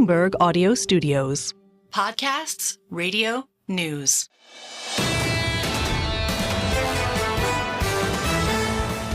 Bloomberg Audio Studios. Podcasts, radio, news.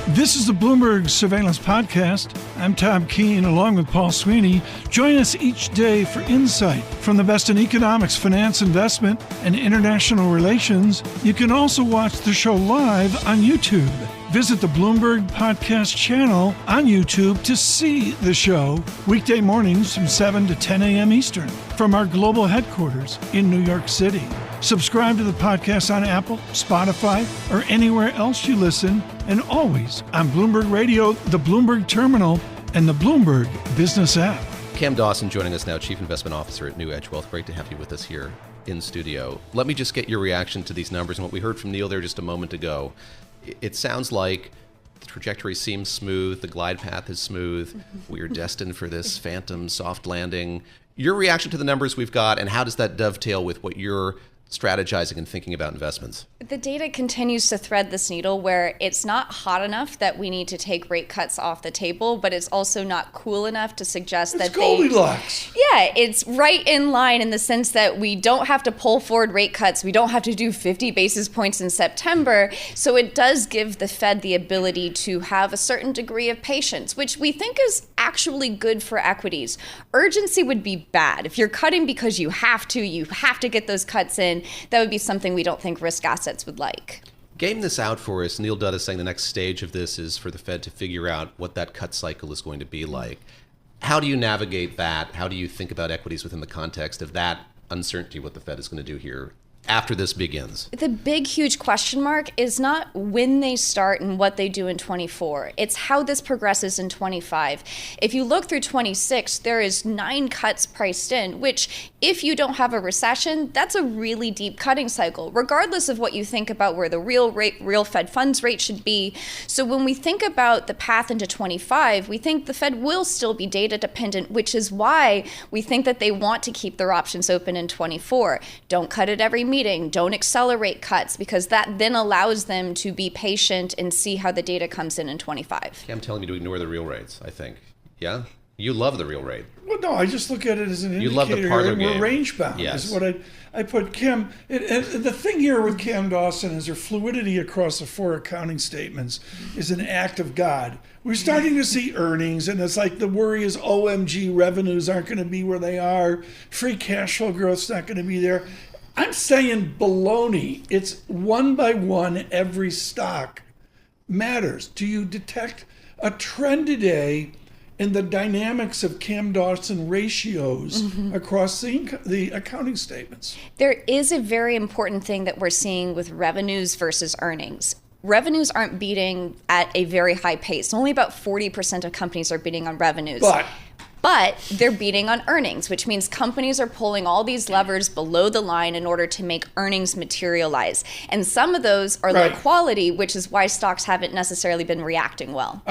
This is the Bloomberg Surveillance Podcast. I'm Tom Keene, along with Paul Sweeney. Join us each day for insight from the best in economics, finance, investment, and international relations. You can also watch the show live on YouTube. Visit the Bloomberg Podcast channel on YouTube to see the show weekday mornings from 7 to 10 a.m. Eastern from our global headquarters in New York City. Subscribe to the podcast on Apple, Spotify, or anywhere else you listen, and always on Bloomberg Radio, the Bloomberg Terminal, and the Bloomberg Business app. Cam Dawson joining us now, Chief Investment Officer at NewEdge Wealth. Great to have you with us here in studio. Let me just get your reaction to these numbers and what we heard from Neil there just a moment ago. It sounds like the trajectory seems smooth, the glide path is smooth. We are destined for this phantom soft landing. Your reaction to the numbers we've got, and how does that dovetail with what you're strategizing and thinking about investments? The data continues to thread this needle where it's not hot enough that we need to take rate cuts off the table, but it's also not cool enough to suggest that Goldilocks. Yeah, it's right in line in the sense that we don't have to pull forward rate cuts. We don't have to do 50 basis points in September. So it does give the Fed the ability to have a certain degree of patience, which we think is actually good for equities. Urgency would be bad. If you're cutting because you have to get those cuts in. That would be something we don't think risk assets would like. Game this out for us. Neil Dutta is saying the next stage of this is for the Fed to figure out what that cut cycle is going to be like. How do you navigate that? How do you think about equities within the context of that uncertainty, what the Fed is going to do here after this begins? The big, huge question mark is not when they start and what they do in 24. It's how this progresses in 25. If you look through 26, there is 9 cuts priced in, which if you don't have a recession, that's a really deep cutting cycle, regardless of what you think about where the real Fed funds rate should be. So when we think about the path into 25, we think the Fed will still be data dependent, which is why we think that they want to keep their options open in 24. Don't cut at every meeting, don't accelerate cuts, because that then allows them to be patient and see how the data comes in 25. I'm telling you to ignore the real rates, I think. Yeah? You love the real rate. Well, no, I just look at it as an indicator. You love the parlor game. We're range bound. Yes. Is what I put Kim. The thing here with Cam Dawson is her fluidity across the 4 accounting statements is an act of God. We're starting to see earnings, and it's like the worry is OMG, revenues aren't going to be where they are. Free cash flow growth's not going to be there. I'm saying baloney. It's one by one, every stock matters. Do you detect a trend today in the dynamics of Cam Dawson ratios across the accounting statements? There is a very important thing that we're seeing with revenues versus earnings. Revenues aren't beating at a very high pace. Only about 40% of companies are beating on revenues. But they're beating on earnings, which means companies are pulling all these levers below the line in order to make earnings materialize. And some of those are low quality, which is why stocks haven't necessarily been reacting well.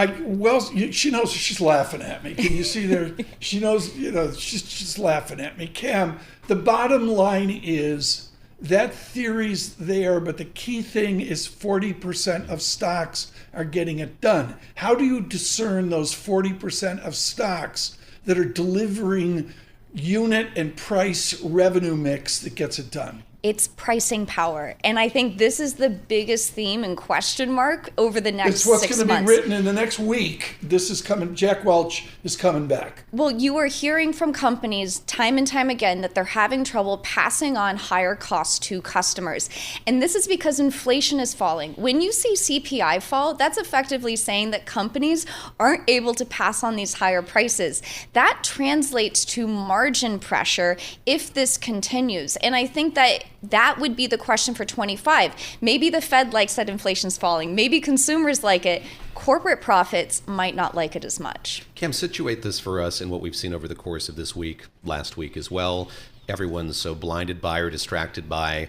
She knows she's laughing at me. Can you see there? She knows, she's laughing at me. Cam, the bottom line is that theory's there, but the key thing is 40% of stocks are getting it done. How do you discern those 40% of stocks that are delivering unit and price revenue mix that gets it done? It's pricing power. And I think this is the biggest theme and question mark over the next 6 months. It's what's going to be written in the next week. This is coming. Jack Welch is coming back. Well, you are hearing from companies time and time again that they're having trouble passing on higher costs to customers. And this is because inflation is falling. When you see CPI fall, that's effectively saying that companies aren't able to pass on these higher prices. That translates to margin pressure if this continues. And I think that would be the question for 25. Maybe the Fed likes that inflation's falling. Maybe consumers like it. Corporate profits might not like it as much. Cam, situate this for us in what we've seen over the course of this week, last week as well. Everyone's so blinded by or distracted by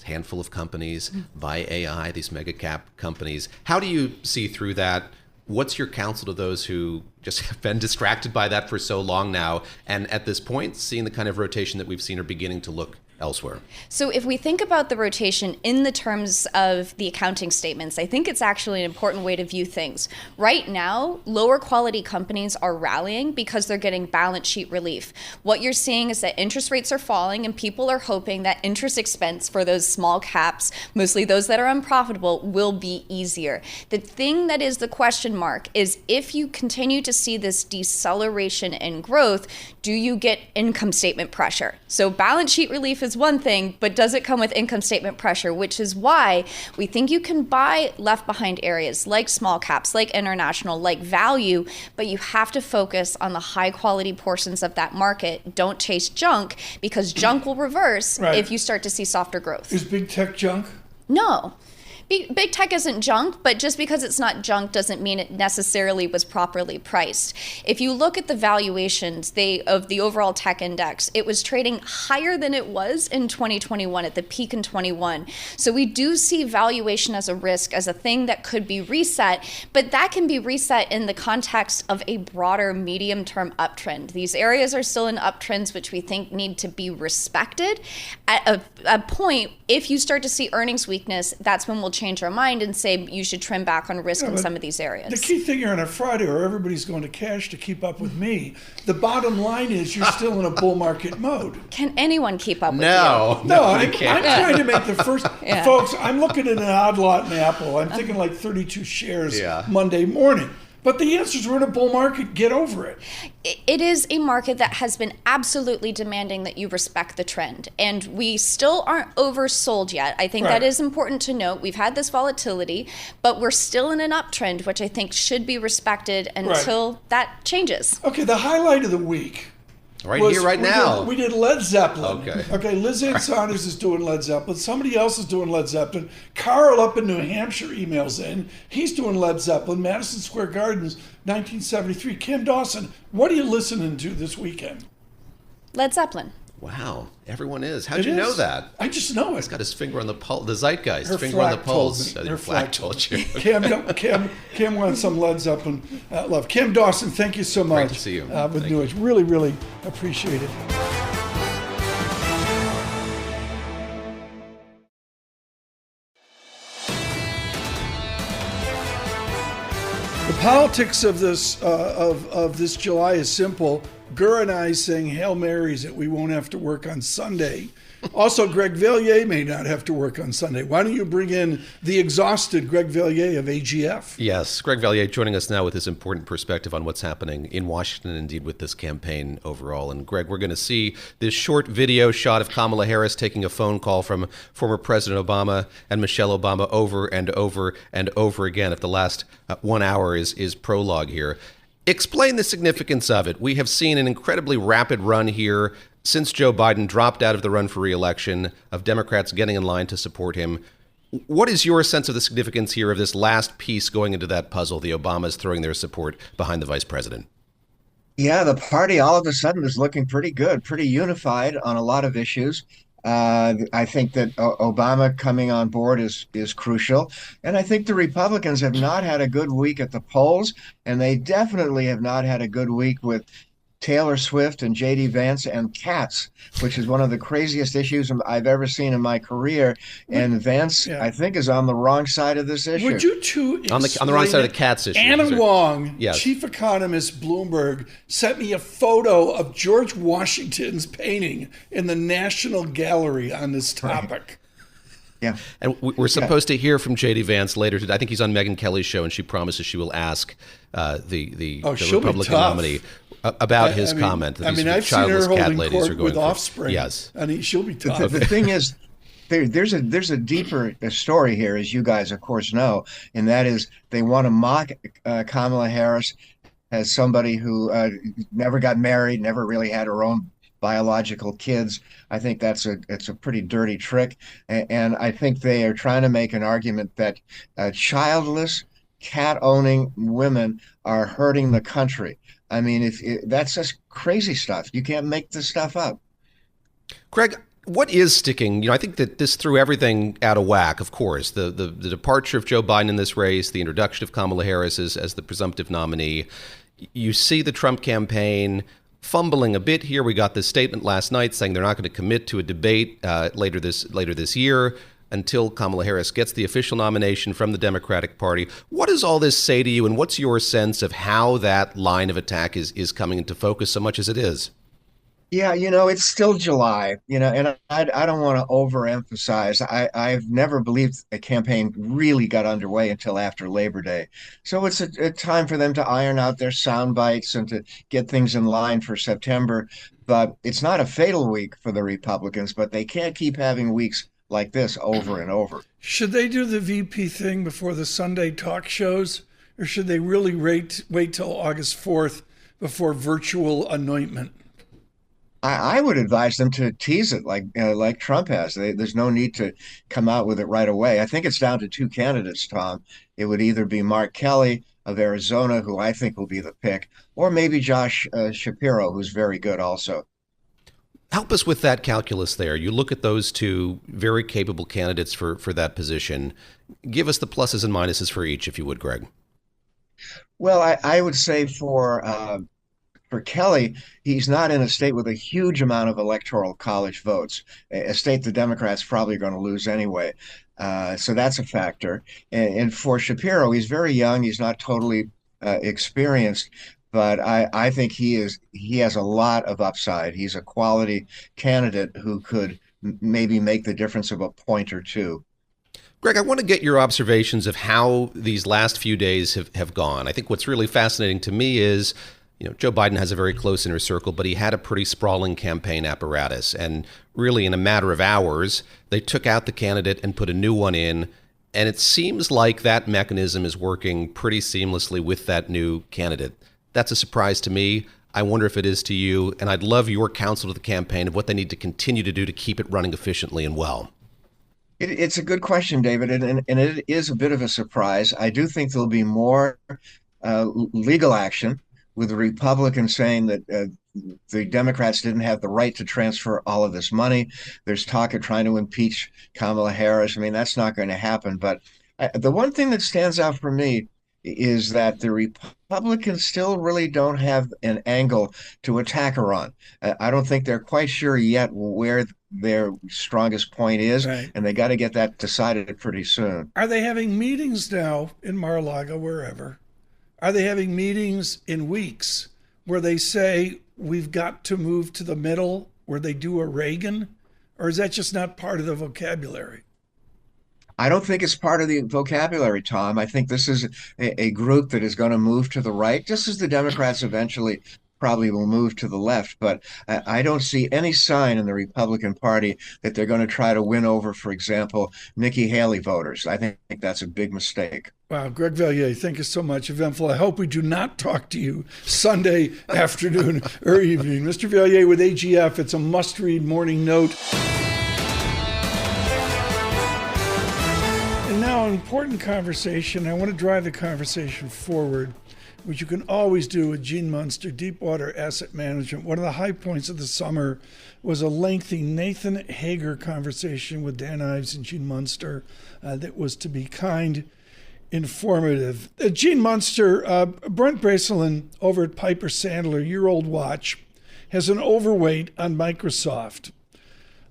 a handful of companies, by AI, these mega cap companies. How do you see through that? What's your counsel to those who just have been distracted by that for so long now, and at this point, seeing the kind of rotation that we've seen are beginning to look elsewhere? So if we think about the rotation in the terms of the accounting statements, I think it's actually an important way to view things. Right now, lower quality companies are rallying because they're getting balance sheet relief. What you're seeing is that interest rates are falling and people are hoping that interest expense for those small caps, mostly those that are unprofitable, will be easier. The thing that is the question mark is if you continue to see this deceleration in growth, do you get income statement pressure? So balance sheet relief is one thing, but does it come with income statement pressure? Which is why we think you can buy left behind areas like small caps, like international, like value, but you have to focus on the high quality portions of that market. Don't chase junk, because junk will reverse if you start to see softer growth. Is big tech junk? No. Big tech isn't junk, but just because it's not junk doesn't mean it necessarily was properly priced. If you look at the valuations of the overall tech index, it was trading higher than it was in 2021, at the peak in 21. So we do see valuation as a risk, as a thing that could be reset, but that can be reset in the context of a broader medium-term uptrend. These areas are still in uptrends, which we think need to be respected. At a point, if you start to see earnings weakness, that's when we'll change our mind and say you should trim back on risk in some of these areas. The key thing here on a Friday, or everybody's going to cash to keep up with me, the bottom line is you're still in a bull market mode. Can anyone keep up with you? No, I'm trying to make the first. Folks, I'm looking at an odd lot in Apple. I'm thinking like 32 shares Monday morning. But the answer is we're in a bull market. Get over it. It is a market that has been absolutely demanding that you respect the trend. And we still aren't oversold yet. I think that is important to note. We've had this volatility, but we're still in an uptrend, which I think should be respected until that changes. Okay, the highlight of the week. Now. We did Led Zeppelin. Okay, Liz Ann Saunders is doing Led Zeppelin. Somebody else is doing Led Zeppelin. Carl up in New Hampshire emails in. He's doing Led Zeppelin. Madison Square Gardens, 1973. Kim Dawson, what are you listening to this weekend? Led Zeppelin. Wow, everyone is. How'd you know that? I just know it. He's got his finger on the pulse, the zeitgeist. Her finger on the pulse. Her flag told you. Kim wants some Led Zeppelin love. Kim Dawson, thank you so much. Great to see you. With NewEdge. Really, really appreciate it. The politics of this July is simple. Gurr and I saying Hail Marys that we won't have to work on Sunday. Also, Greg Valliere may not have to work on Sunday. Why don't you bring in the exhausted Greg Valliere of AGF? Yes, Greg Valliere joining us now with his important perspective on what's happening in Washington, indeed with this campaign overall. And Greg, we're going to see this short video shot of Kamala Harris taking a phone call from former President Obama and Michelle Obama over and over and over again. If the last 1 hour is prologue here. Explain the significance of it. We have seen an incredibly rapid run here since Joe Biden dropped out of the run for re-election, of Democrats getting in line to support him. What is your sense of the significance here of this last piece going into that puzzle, the Obamas throwing their support behind the vice president? Yeah, the party all of a sudden is looking pretty good, pretty unified on a lot of issues. I think that Obama coming on board is crucial. And I think the Republicans have not had a good week at the polls, and they definitely have not had a good week with Taylor Swift and J.D. Vance and cats, which is one of the craziest issues I've ever seen in my career. And Vance, I think, is on the wrong side of this issue. Would you two on the wrong side of the cats issue? Anna Wong, chief economist, Bloomberg, sent me a photo of George Washington's painting in the National Gallery on this topic. Yeah. And we're supposed to hear from J.D. Vance later today. I think he's on Megyn Kelly's show, and she promises she will ask the Republican nominee about his comment that these childless cat ladies are going with offspring. Yes. And she'll be tough. The thing is, there's a deeper story here, as you guys, of course, know, and that is they want to mock Kamala Harris as somebody who never got married, never really had her own biological kids. I think it's a pretty dirty trick. And I think they are trying to make an argument that childless, cat-owning women are hurting the country. I mean, that's just crazy stuff. You can't make this stuff up. Greg, what is sticking? I think that this threw everything out of whack, of course. The departure of Joe Biden in this race, the introduction of Kamala Harris as the presumptive nominee. You see the Trump campaign fumbling a bit here. We got this statement last night saying they're not going to commit to a debate later this year until Kamala Harris gets the official nomination from the Democratic Party. What does all this say to you, and what's your sense of how that line of attack is coming into focus so much as it is? Yeah, it's still July, and I don't want to overemphasize. I've never believed a campaign really got underway until after Labor Day. So it's a time for them to iron out their sound bites and to get things in line for September. But it's not a fatal week for the Republicans, but they can't keep having weeks like this over and over. Should they do the VP thing before the Sunday talk shows, or should they really wait till August 4th before virtual anointment? I would advise them to tease it like Trump has. There's no need to come out with it right away. I think it's down to two candidates, Tom. It would either be Mark Kelly of Arizona, who I think will be the pick, or maybe Josh Shapiro, who's very good also. Help us with that calculus there. You look at those two very capable candidates for that position. Give us the pluses and minuses for each, if you would, Greg. Well, I would say for Kelly, he's not in a state with a huge amount of electoral college votes, a state the Democrats probably going to lose anyway. So that's a factor. And for Shapiro, he's very young. He's not totally experienced, but I think he has a lot of upside. He's a quality candidate who could maybe make the difference of a point or two. Greg, I want to get your observations of how these last few days have gone. I think what's really fascinating to me is, Joe Biden has a very close inner circle, but he had a pretty sprawling campaign apparatus. And really, in a matter of hours, they took out the candidate and put a new one in. And it seems like that mechanism is working pretty seamlessly with that new candidate. That's a surprise to me. I wonder if it is to you. And I'd love your counsel to the campaign of what they need to continue to do to keep it running efficiently and well. It's a good question, David, and it is a bit of a surprise. I do think there'll be more legal action, with the Republicans saying that the Democrats didn't have the right to transfer all of this money. There's talk of trying to impeach Kamala Harris. I mean, that's not going to happen. But the one thing that stands out for me is that the Republicans still really don't have an angle to attack her on. I don't think they're quite sure yet where their strongest point is, right. And they got to get that decided pretty soon. Are they having meetings now in Mar-a-Lago, wherever? Are they having meetings in weeks where they say, we've got to move to the middle, where they do a Reagan? Or is that just not part of the vocabulary? I don't think it's part of the vocabulary, Tom. I think this is a group that is going to move to the right, just as the Democrats eventually probably will move to the left. But I don't see any sign in the Republican Party that they're going to try to win over, for example, Nikki Haley voters. I think that's a big mistake. Wow, Greg Valliere, thank you so much. Eventful. I hope we do not talk to you Sunday afternoon or evening. Mr. Valliere with AGF, it's a must-read morning note. And now an important conversation. I want to drive the conversation forward, which you can always do with Gene Munster, Deepwater Asset Management. One of the high points of the summer was a lengthy Nathan Hager conversation with Dan Ives and Gene Munster that was, to be kind, informative. Gene Munster, Brent Bracelin over at Piper Sandler, your old watch, has an overweight on Microsoft.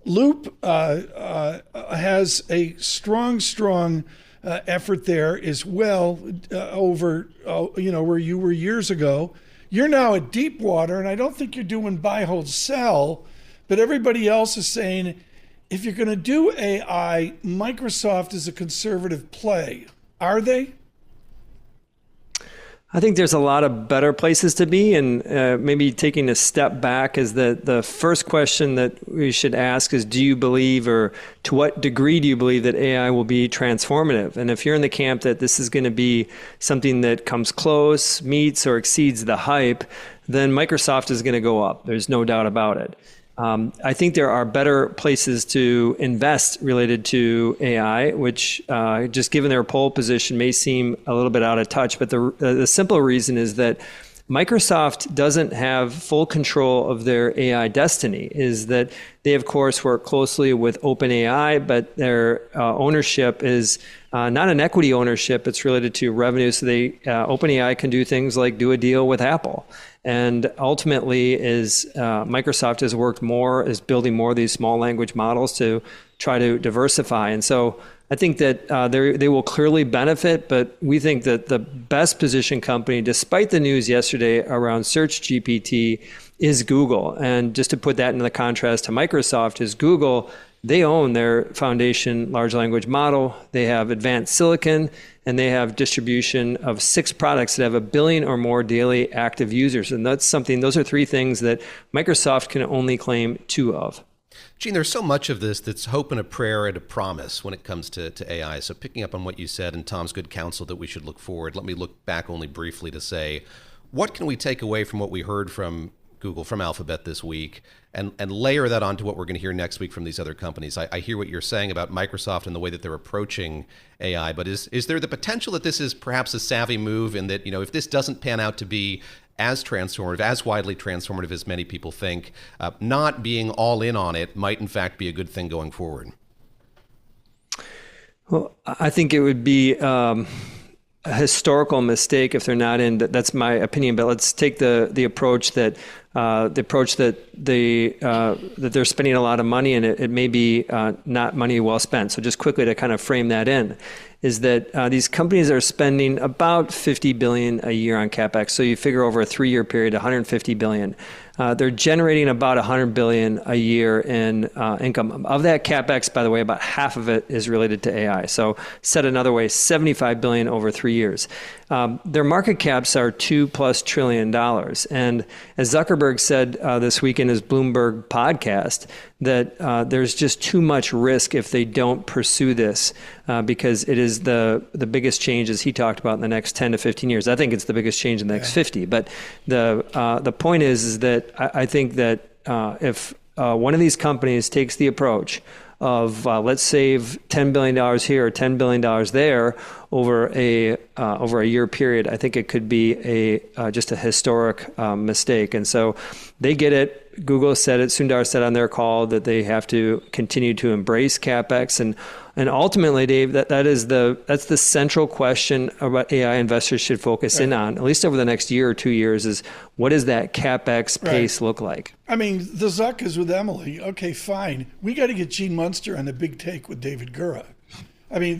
Loop has a strong effort there as well over, where you were years ago. You're now at Deepwater, and I don't think you're doing buy, hold, sell, but everybody else is saying if you're going to do AI, Microsoft is a conservative play. Are they? I think there's a lot of better places to be, and maybe taking a step back is the first question that we should ask is, do you believe, or to what degree do you believe that AI will be transformative? And if you're in the camp that this is going to be something that comes close, meets, or exceeds the hype, then Microsoft is going to go up. There's no doubt about it. I think there are better places to invest related to AI, which just given their pole position may seem a little bit out of touch. But the simple reason is that Microsoft doesn't have full control of their AI destiny, is that they, of course, work closely with OpenAI, but their ownership is not an equity ownership. It's related to revenue. So OpenAI can do things like do a deal with Apple. And ultimately, Microsoft has worked more, is building more of these small language models to try to diversify. And so I think that they will clearly benefit, but we think that the best positioned company, despite the news yesterday around Search GPT, is Google. And just to put that into the contrast to Microsoft, is Google, they own their foundation large language model, they have advanced silicon, and they have distribution of 6 products that have 1 billion or more daily active users. And those are 3 things that Microsoft can only claim 2 of. Gene, there's so much of this that's hope and a prayer and a promise when it comes to AI. So picking up on what you said and Tom's good counsel that we should look forward, let me look back only briefly to say, what can we take away from what we heard from Google, from Alphabet this week, and layer that onto what we're going to hear next week from these other companies? I hear what you're saying about Microsoft and the way that they're approaching AI, but is there the potential that this is perhaps a savvy move, and that, if this doesn't pan out to be as transformative, as widely transformative as many people think, not being all in on it might in fact be a good thing going forward? Well, I think it would be a historical mistake if they're not in. That's my opinion. But let's take the approach that they're spending a lot of money, and it may be not money well spent. So just quickly to kind of frame that in, is that these companies are spending about $50 billion a year on CapEx. So you figure over a 3-year period, $150 billion. They're generating about $100 billion a year in income. Of that CapEx, by the way, about half of it is related to AI. So said another way, $75 billion over 3 years. Their market caps are $2+ trillion. And as Zuckerberg said this week in his Bloomberg podcast, that there's just too much risk if they don't pursue this, because it is the biggest change, as he talked about, in the next 10 to 15 years. I think it's the biggest change in the next 50. But the point is that I think that if one of these companies takes the approach of let's save $10 billion here or $10 billion there over a year period, I think it could be just a historic mistake. And so they get it. Google said it. Sundar said on their call that they have to continue to embrace CapEx, and ultimately, Dave, that's the central question of what AI investors should focus in on, at least over the next year or 2 years, is what does that CapEx pace look like? I mean, the Zuck is with Emily. Okay, fine. We got to get Gene Munster on the Big Take with David Gura. I mean,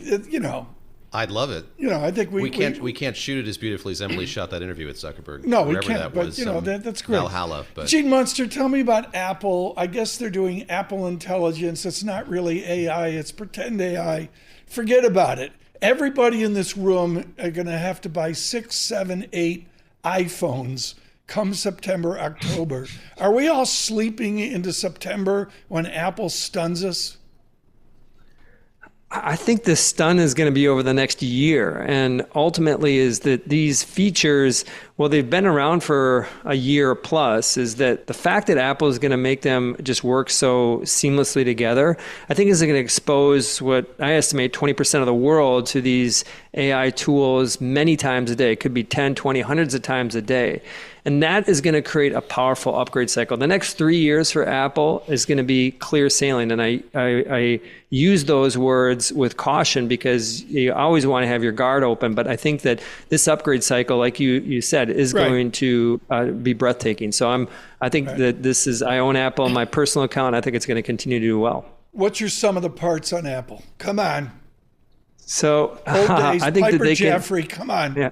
I'd love it. I think we can't shoot it as beautifully as Emily shot that interview with Zuckerberg. No, we can't. But that's great. Valhalla. But Gene Munster, tell me about Apple. I guess they're doing Apple Intelligence. It's not really AI. It's pretend AI. Forget about it. Everybody in this room are going to have to buy 6, 7, 8 iPhones come September, October. Are we all sleeping into September when Apple stuns us? I think the stun is going to be over the next year. And ultimately is that these features, well, they've been around for a year plus, is that the fact that Apple is going to make them just work so seamlessly together, I think is going to expose what I estimate 20% of the world to these AI tools many times a day. It could be 10, 20, hundreds of times a day. And that is going to create a powerful upgrade cycle. The next 3 years for Apple is going to be clear sailing. And I use those words with caution because you always want to have your guard open. But I think that this upgrade cycle, like you said, is going to be breathtaking. So I think that this is, I own Apple on my personal account. I think it's going to continue to do well. What's your sum of the parts on Apple? Come on. So old days, I think Piper that they Jaffray, come on. Yeah,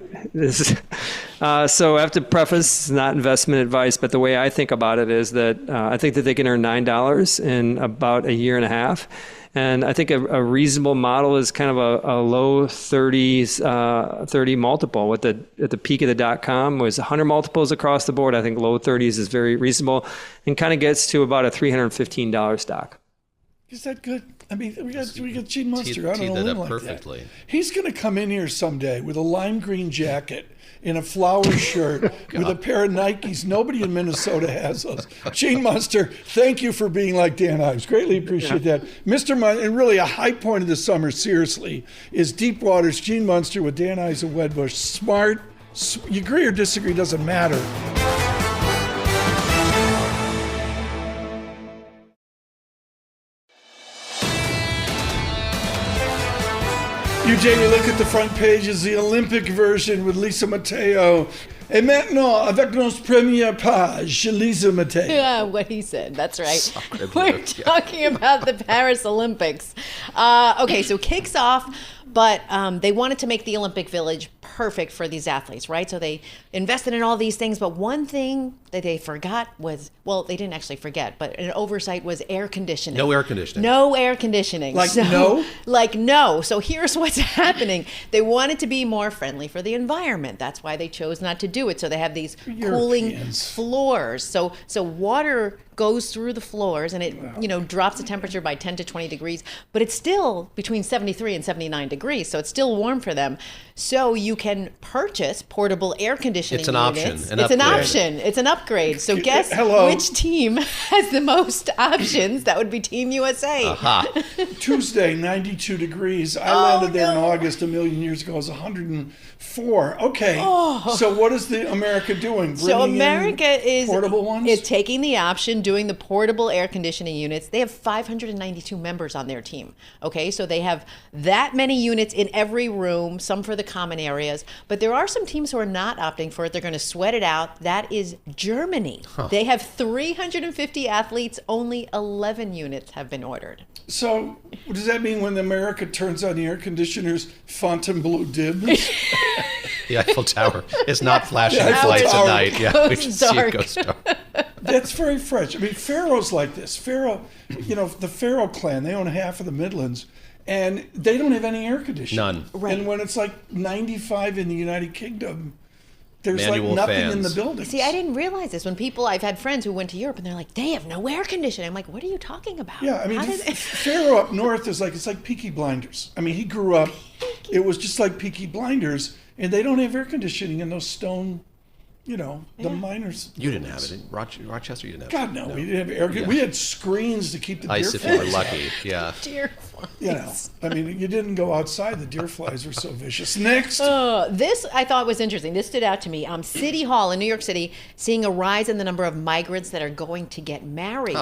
so I have to preface, it's not investment advice, but the way I think about it is that I think that they can earn $9 in about a year and a half. And I think a reasonable model is kind of a low 30s, 30 multiple. At the peak of the .com was 100 multiples across the board. I think low 30s is very reasonable and kind of gets to about a $315 stock. Is that good? I mean, we got Gene Munster out on a limb like perfectly. That. He's going to come in here someday with a lime green jacket in a flower shirt with a pair of Nikes. Nobody in Minnesota has those. Gene Munster, thank you for being like Dan Ives. Greatly appreciate that. Mr. Munster, and really a high point of the summer, seriously, is Deepwater's Gene Munster with Dan Ives of Wedbush. Smart. You agree or disagree, doesn't matter. You today we look at the front pages, the Olympic version with Lisa Mateo. Et maintenant, avec notre première page, Lisa Mateo. Yeah, what he said. That's right. Sacre We're bleu, yeah. talking about the Paris Olympics. Okay, so kicks off, but they wanted to make the Olympic Village perfect for these athletes, right? So they invested in all these things, but one thing that they forgot was, well, they didn't actually forget, but an oversight was air conditioning. No air conditioning. No air conditioning. Like no? Like no. So here's what's happening. They wanted to be more friendly for the environment. That's why they chose not to do it. So they have these cooling Europeans. floors. So water goes through the floors and it drops the temperature by 10 to 20 degrees, but it's still between 73 and 79 degrees. So it's still warm for them. So you can purchase portable air conditioning It's an option, units. an It's an upgrade. option. It's an upgrade. So guess Hello. which team has the most options? That would be Team USA. Aha. Tuesday, 92 degrees. I Oh, landed there in no. August a million years ago. It was 104. Okay. So what is the America doing? So Bringing in America is portable ones? is taking the option, doing the portable air conditioning units. They have 592 members on their team. Okay, so they have that many units in every room, some for the common areas. But there are some teams who are not opting for it. They're going to sweat it out. That is Germany. They have 350 athletes. Only 11 units have been ordered. So does that mean when America turns on the air conditioners, Fontainebleau dims? The Eiffel Tower is not flashing The Eiffel lights at Tower night. Yeah, we goes should see it dark. go dark. That's very French. I mean, Pharaoh's like this. Pharaoh, the Pharaoh clan, they own half of the Midlands, and they don't have any air conditioning. None. Right. And when it's like 95 in the United Kingdom, there's Manual like nothing in the fans. building. See, I didn't realize this. When I've had friends who went to Europe and they're like, they have no air conditioning. I'm like, what are you talking about? Yeah, I mean, How does it- Pharaoh up north is like, it's like Peaky Blinders. I mean, he grew up, it was just like Peaky Blinders, and they don't have air conditioning in those stone, the miners. You didn't have it in Rochester. You didn't have God, it. no, we didn't have air conditioning. We had screens to keep the Ice deer if you were flies. lucky. Yeah. Dear I mean, you didn't go outside. The deer flies were so vicious. Next. This I thought was interesting. This stood out to me. City Hall in New York City seeing a rise in the number of migrants that are going to get married.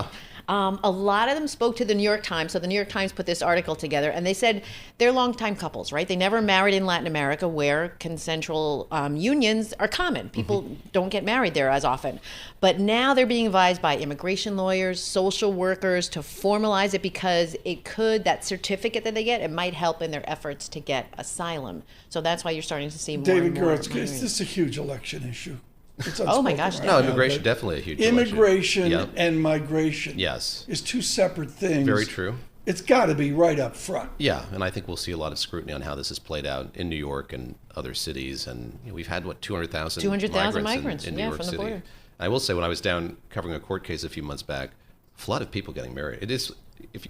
A lot of them spoke to the New York Times. So the New York Times put this article together, and they said they're longtime couples, right? They never married in Latin America, where consensual unions are common. People don't get married there as often. But now they're being advised by immigration lawyers, social workers to formalize it because that certificate that they get, it might help in their efforts to get asylum. So that's why you're starting to see more David and more Gertz, is migrants. this a huge election issue? It's Oh my unspoken gosh, right No, now, immigration but definitely a huge Immigration election. and migration Yes. is two separate things. Very true. It's got to be right up front. Yeah, and I think we'll see a lot of scrutiny on how this has played out in New York and other cities. And we've had, 200,000 migrants, in New yeah, York from the City. border. I will say, when I was down covering a court case a few months back, a flood of people getting married. It is,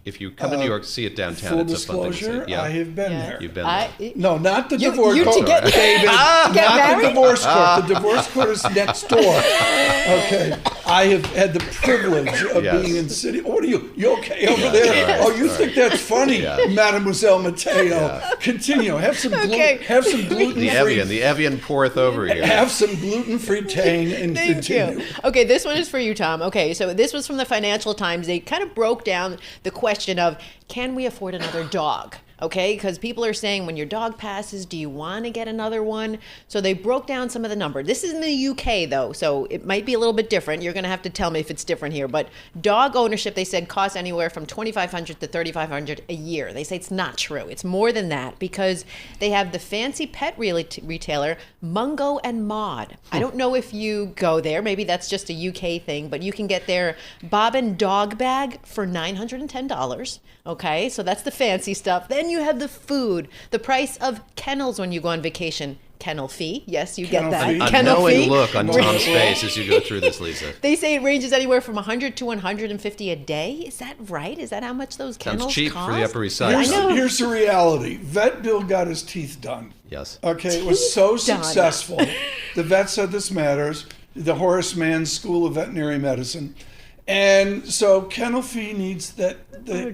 if you come to New York, see it downtown, Full it's a fun thing to disclosure, see. Yeah, I have been Yeah. there. you've been there. No, not the You- divorce you to court. get- David, get not married? the divorce court. The divorce court is next door. Okay. I have had the privilege of Yes. being in city. What are you? You okay over Yeah, there? all right, Oh, you all think that's funny, Yeah. Mademoiselle Mateo? Continue. Have some Okay. have some gluten The free. Evian poureth over here. Have some gluten-free Tang and Thank continue. you. Okay, this one is for you, Tom. Okay, so this was from the Financial Times. They kind of broke down the question of, can we afford another dog? Okay, because people are saying when your dog passes, do you want to get another one? So they broke down some of the number. This is in the UK though, so it might be a little bit different. You're going to have to tell me if it's different here. But dog ownership, they said, costs anywhere from $2,500 to $3,500 a year. They say it's not true. It's more than that because they have the fancy pet retailer Mungo and Maud. I don't know if you go there. Maybe that's just a UK thing, but you can get their Bobbin dog bag for $910. Okay, so that's the fancy stuff. Then you have the food, the price of kennels when you go on vacation. Kennel fee, yes, you Kennel get that. fee. A Kennel knowing fee. look on Tom's face as you go through this, Lisa. They say it ranges anywhere from $100 to $150 a day. Is that right? Is that how much those kennels Sounds cheap cost? for the Upper East Side. I know. Here's the reality. Vet Bill got his teeth done. Yes. Okay, it was so done. successful. The vet said this matters. The Horace Mann School of Veterinary Medicine. And so Kennel Fee needs the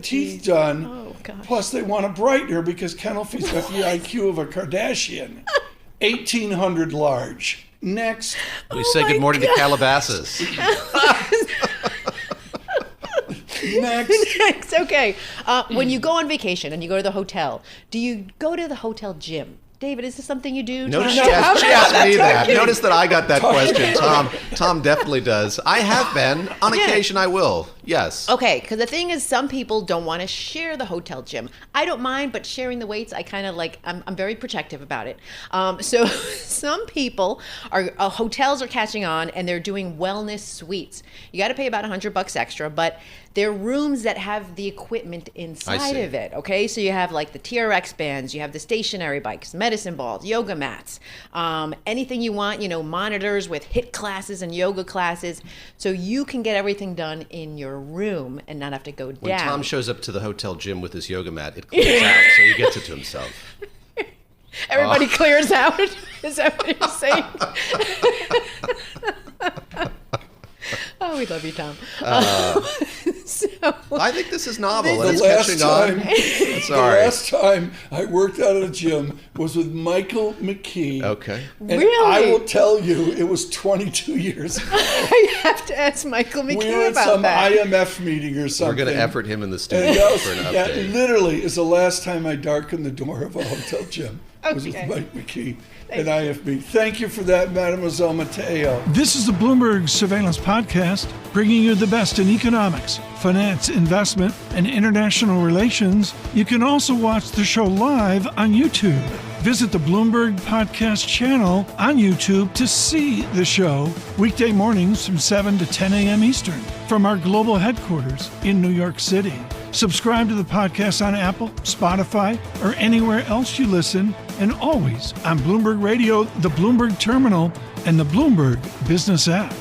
teeth done. Oh, gosh. Plus they want a brightener because Kennel Fee's got the IQ of a Kardashian. 1,800 large. Next. We say good morning to Calabasas. Next. Okay. When you go on vacation and you go to the hotel, do you go to the hotel gym? David, is this something you do? Notice she asked me that. Notice that I got that question. Tom definitely does. I have been. On occasion, I will. Yes. Okay, because the thing is, some people don't want to share the hotel gym. I don't mind, but sharing the weights, I kind of like, I'm very protective about it. So some people hotels are catching on and they're doing wellness suites. You got to pay about $100 extra, but they're rooms that have the equipment inside of it, okay? So you have like the TRX bands, you have the stationary bikes, medicine balls, yoga mats, anything you want, monitors with HIIT classes and yoga classes. So you can get everything done in your room and not have to go down. When Tom shows up to the hotel gym with his yoga mat, it clears out, so he gets it to himself. Everybody clears out? Is that what you're saying? Oh, we love you, Tom. I think this is novel, and it's catching on. Sorry. The last time I worked out at a gym was with Michael McKee. Okay. And I will tell you, it was 22 years ago. I have to ask Michael McKee we were about that. We were at some IMF meeting or something. We're going to effort him in the studio for an update. That literally is the last time I darkened the door of a hotel gym. It was with Mike McKee at IFB. Thank you for that, Mademoiselle Mateo. This is the Bloomberg Surveillance Podcast, bringing you the best in economics, finance, investment, and international relations. You can also watch the show live on YouTube. Visit the Bloomberg Podcast channel on YouTube to see the show weekday mornings from 7 to 10 a.m. Eastern from our global headquarters in New York City. Subscribe to the podcast on Apple, Spotify, or anywhere else you listen, and always on Bloomberg Radio, the Bloomberg Terminal, and the Bloomberg Business app.